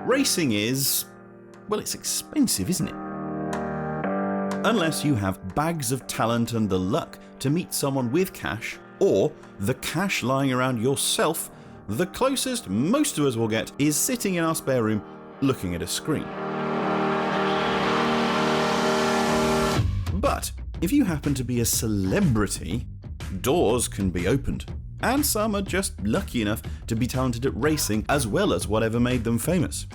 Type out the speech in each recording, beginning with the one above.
Racing is, well, it's expensive, isn't it? Unless you have bags of talent and the luck to meet someone with cash, or the cash lying around yourself, the closest most of us will get is sitting in our spare room looking at a screen. But if you happen to be a celebrity, doors can be opened. And some are just lucky enough to be talented at racing as well as whatever made them famous.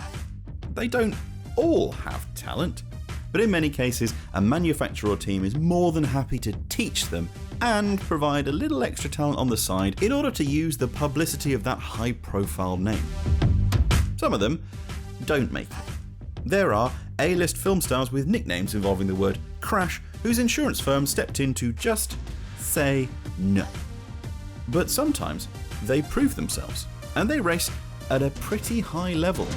They don't all have talent, but in many cases a manufacturer or team is more than happy to teach them and provide a little extra talent on the side in order to use the publicity of that high profile name. Some of them don't make it. There are A-list film stars with nicknames involving the word crash whose insurance firm stepped in to just say no. But sometimes they prove themselves, and they race at a pretty high level.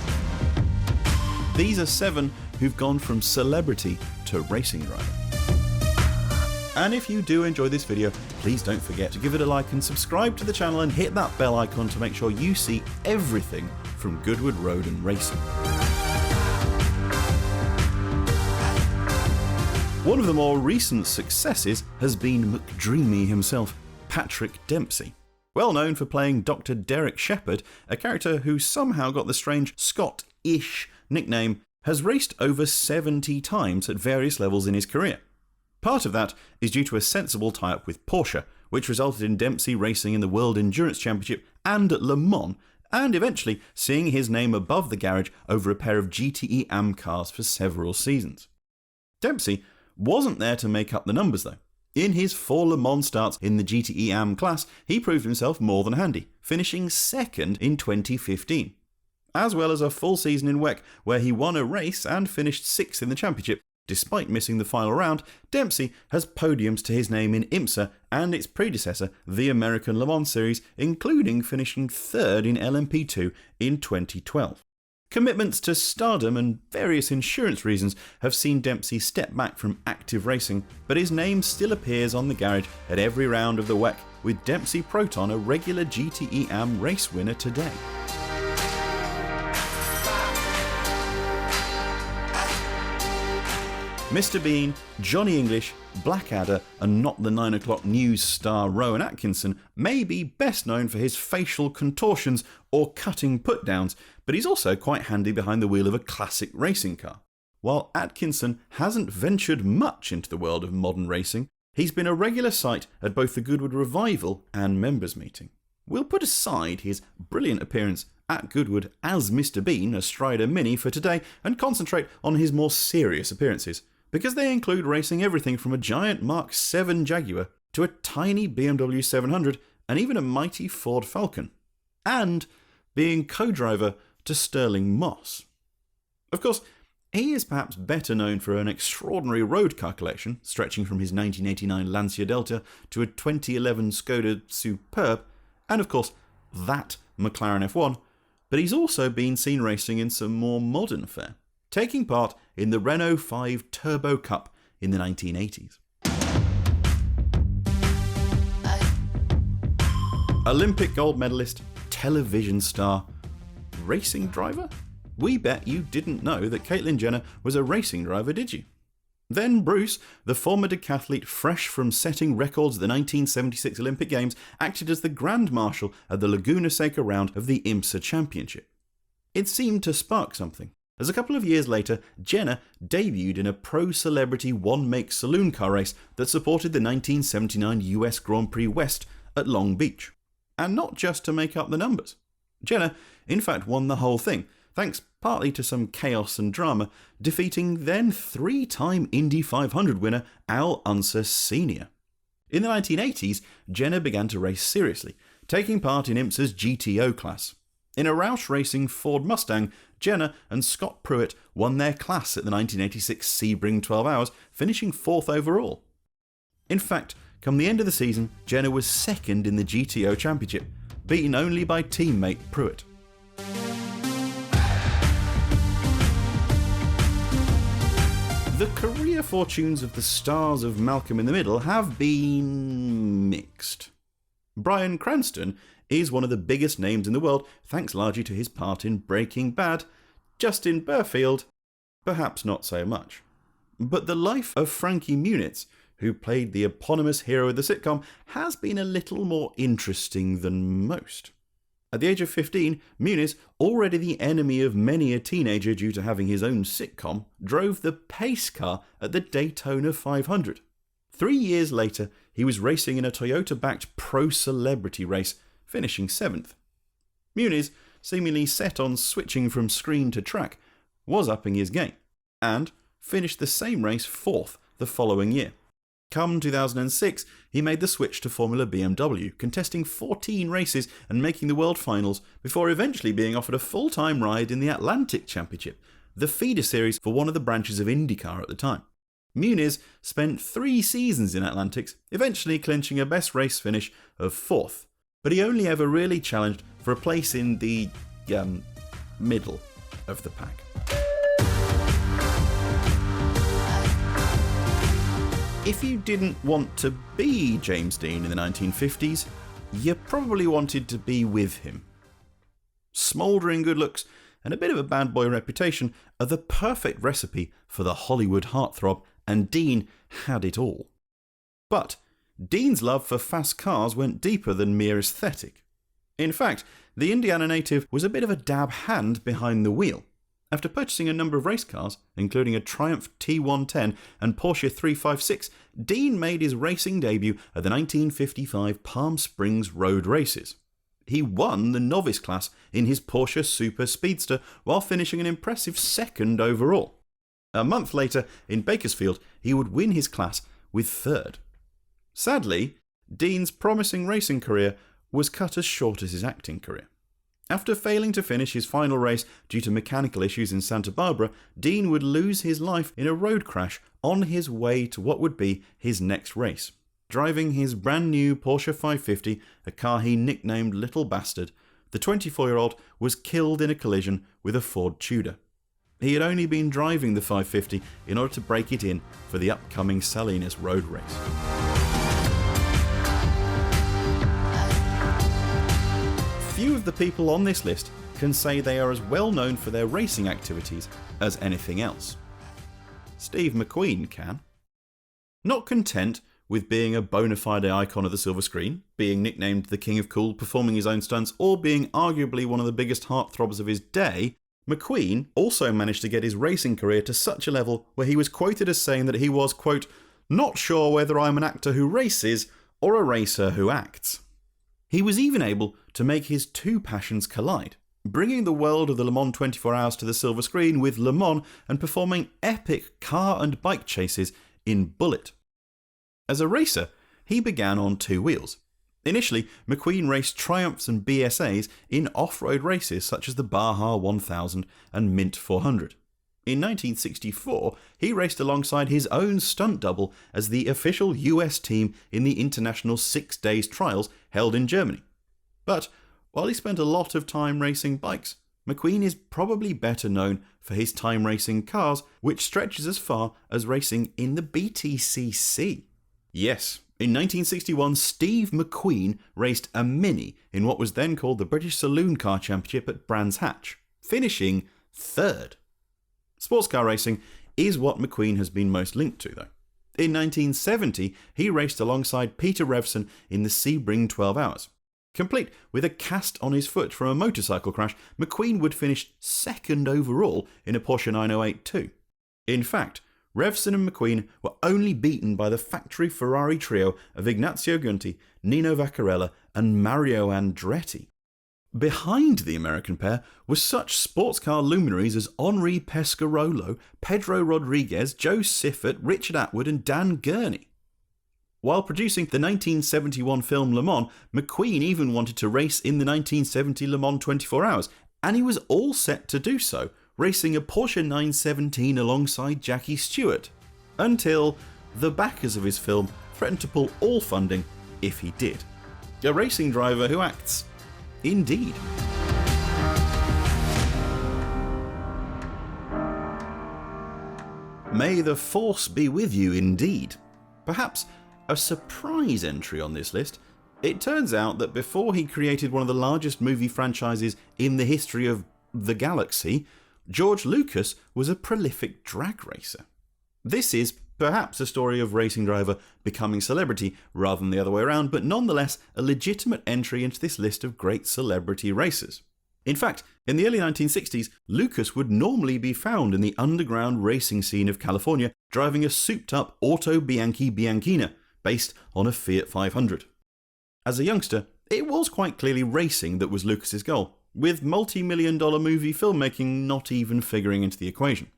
These are 7 who've gone from celebrity to racing driver. And if you do enjoy this video, please don't forget to give it a like and subscribe to the channel and hit that bell icon to make sure you see everything from Goodwood Road and Racing. One of the more recent successes has been McDreamy himself, Patrick Dempsey. Well known for playing Dr. Derek Shepherd, a character who somehow got the strange Scott-ish nickname, has raced over 70 times at various levels in his career. Part of that is due to a sensible tie-up with Porsche, which resulted in Dempsey racing in the World Endurance Championship and at Le Mans, and eventually seeing his name above the garage over a pair of GTE AM cars for several seasons. Dempsey wasn't there to make up the numbers though. In his 4 Le Mans starts in the GTE AM class, he proved himself more than handy, finishing 2nd in 2015. As well as a full season in WEC where he won a race and finished 6th in the championship. Despite missing the final round, Dempsey has podiums to his name in IMSA and its predecessor, the American Le Mans Series, including finishing 3rd in LMP2 in 2012. Commitments to stardom and various insurance reasons have seen Dempsey step back from active racing, but his name still appears on the garage at every round of the WEC, with Dempsey Proton a regular GTE AM race winner today. Mr. Bean, Johnny English, Blackadder and Not the 9 O'Clock News star Rowan Atkinson may be best known for his facial contortions or cutting put-downs, but he's also quite handy behind the wheel of a classic racing car. While Atkinson hasn't ventured much into the world of modern racing, he's been a regular sight at both the Goodwood Revival and Members Meeting. We'll put aside his brilliant appearance at Goodwood as Mr. Bean astride a Mini for today and concentrate on his more serious appearances, because they include racing everything from a giant Mark 7 Jaguar to a tiny BMW 700 and even a mighty Ford Falcon, and being co-driver to Sterling Moss. Of course, he is perhaps better known for an extraordinary road car collection, stretching from his 1989 Lancia Delta to a 2011 Skoda Superb, and of course that McLaren F1, but he's also been seen racing in some more modern fare, taking part in the Renault 5 Turbo Cup in the 1980s. Olympic gold medalist, television star, racing driver? We bet you didn't know that Caitlyn Jenner was a racing driver, did you? Then Bruce, the former decathlete fresh from setting records at the 1976 Olympic Games, acted as the Grand Marshal at the Laguna Seca round of the IMSA Championship. It seemed to spark something, as a couple of years later, Jenner debuted in a pro-celebrity one-make saloon car race that supported the 1979 US Grand Prix West at Long Beach. And not just to make up the numbers. Jenner, in fact, won the whole thing, thanks partly to some chaos and drama, defeating then 3-time Indy 500 winner Al Unser Sr. In the 1980s, Jenner began to race seriously, taking part in IMSA's GTO class. In a Roush Racing Ford Mustang, Jenner and Scott Pruitt won their class at the 1986 Sebring 12 Hours, finishing 4th overall. In fact, come the end of the season, Jenner was 2nd in the GTO Championship, beaten only by teammate Pruitt. The career fortunes of the stars of Malcolm in the Middle have been mixed. Bryan Cranston is one of the biggest names in the world, thanks largely to his part in Breaking Bad, Justin Burfield, perhaps not so much. But the life of Frankie Muniz, who played the eponymous hero of the sitcom, has been a little more interesting than most. At the age of 15, Muniz, already the enemy of many a teenager due to having his own sitcom, drove the pace car at the Daytona 500. 3 years later, he was racing in a Toyota-backed pro-celebrity race, finishing 7th. Muniz, seemingly set on switching from screen to track, was upping his game, and finished the same race 4th the following year. Come 2006, he made the switch to Formula BMW, contesting 14 races and making the World Finals before eventually being offered a full-time ride in the Atlantic Championship, the feeder series for one of the branches of IndyCar at the time. Muniz spent 3 seasons in Atlantics, eventually clinching a best race finish of 4th, but he only ever really challenged for a place in the middle of the pack. If you didn't want to be James Dean in the 1950s, you probably wanted to be with him. Smouldering good looks and a bit of a bad boy reputation are the perfect recipe for the Hollywood heartthrob, and Dean had it all. But Dean's love for fast cars went deeper than mere aesthetic. In fact, the Indiana native was a bit of a dab hand behind the wheel. After purchasing a number of race cars, including a Triumph T110 and Porsche 356, Dean made his racing debut at the 1955 Palm Springs Road Races. He won the novice class in his Porsche Super Speedster while finishing an impressive 2nd overall. A month later, in Bakersfield, he would win his class with 3rd. Sadly, Dean's promising racing career was cut as short as his acting career. After failing to finish his final race due to mechanical issues in Santa Barbara, Dean would lose his life in a road crash on his way to what would be his next race. Driving his brand new Porsche 550, a car he nicknamed Little Bastard, the 24-year-old was killed in a collision with a Ford Tudor. He had only been driving the 550 in order to break it in for the upcoming Salinas road race. Few of the people on this list can say they are as well known for their racing activities as anything else. Steve McQueen can. Not content with being a bona fide icon of the silver screen, being nicknamed the King of Cool, performing his own stunts, or being arguably one of the biggest heartthrobs of his day, McQueen also managed to get his racing career to such a level where he was quoted as saying that he was, quote, "not sure whether I'm an actor who races or a racer who acts." He was even able to make his two passions collide, bringing the world of the Le Mans 24 Hours to the silver screen with Le Mans and performing epic car and bike chases in Bullet. As a racer, he began on 2 wheels. Initially, McQueen raced Triumphs and BSAs in off-road races such as the Baja 1000 and Mint 400. In 1964, he raced alongside his own stunt double as the official US team in the International 6 Days Trials held in Germany. But while he spent a lot of time racing bikes, McQueen is probably better known for his time racing cars, which stretches as far as racing in the BTCC. Yes, in 1961, Steve McQueen raced a Mini in what was then called the British Saloon Car Championship at Brands Hatch, finishing 3rd. Sports car racing is what McQueen has been most linked to, though. In 1970, he raced alongside Peter Revson in the Sebring 12 Hours. Complete with a cast on his foot from a motorcycle crash, McQueen would finish 2nd overall in a Porsche 908 too. In fact, Revson and McQueen were only beaten by the factory Ferrari trio of Ignazio Gunti, Nino Vaccarella and Mario Andretti. Behind the American pair were such sports car luminaries as Henri Pescarolo, Pedro Rodriguez, Joe Siffert, Richard Atwood and Dan Gurney. While producing the 1971 film Le Mans, McQueen even wanted to race in the 1970 Le Mans 24 Hours, and he was all set to do so, racing a Porsche 917 alongside Jackie Stewart, until the backers of his film threatened to pull all funding if he did. A racing driver who acts. Indeed. May the force be with you indeed. Perhaps a surprise entry on this list. It turns out that before he created one of the largest movie franchises in the history of the galaxy, George Lucas was a prolific drag racer. This is perhaps a story of racing driver becoming celebrity rather than the other way around, but nonetheless a legitimate entry into this list of great celebrity racers. In fact, in the early 1960s, Lucas would normally be found in the underground racing scene of California, driving a souped-up Auto Bianchi Bianchina based on a Fiat 500. As a youngster, it was quite clearly racing that was Lucas's goal, with multi-million-dollar movie filmmaking not even figuring into the equation.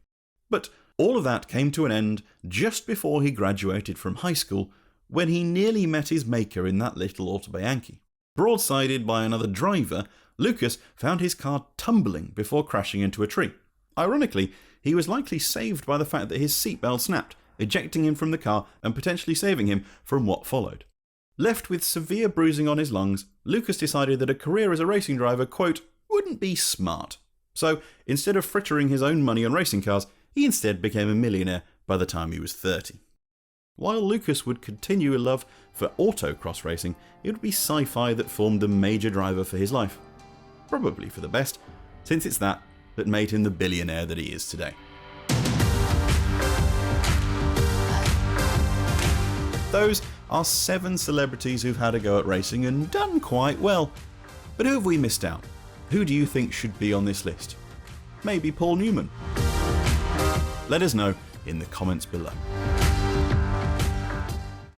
But all of that came to an end just before he graduated from high school, when he nearly met his maker in that little Auto Bianchi. Broadsided by another driver, Lucas found his car tumbling before crashing into a tree. Ironically, he was likely saved by the fact that his seatbelt snapped, ejecting him from the car and potentially saving him from what followed. Left with severe bruising on his lungs, Lucas decided that a career as a racing driver, quote, wouldn't be smart. So, instead of frittering his own money on racing cars, he instead became a millionaire by the time he was 30. While Lucas would continue a love for autocross racing, it would be sci-fi that formed the major driver for his life. Probably for the best, since it's that made him the billionaire that he is today. Those are 7 celebrities who've had a go at racing and done quite well. But who have we missed out? Who do you think should be on this list? Maybe Paul Newman? Let us know in the comments below.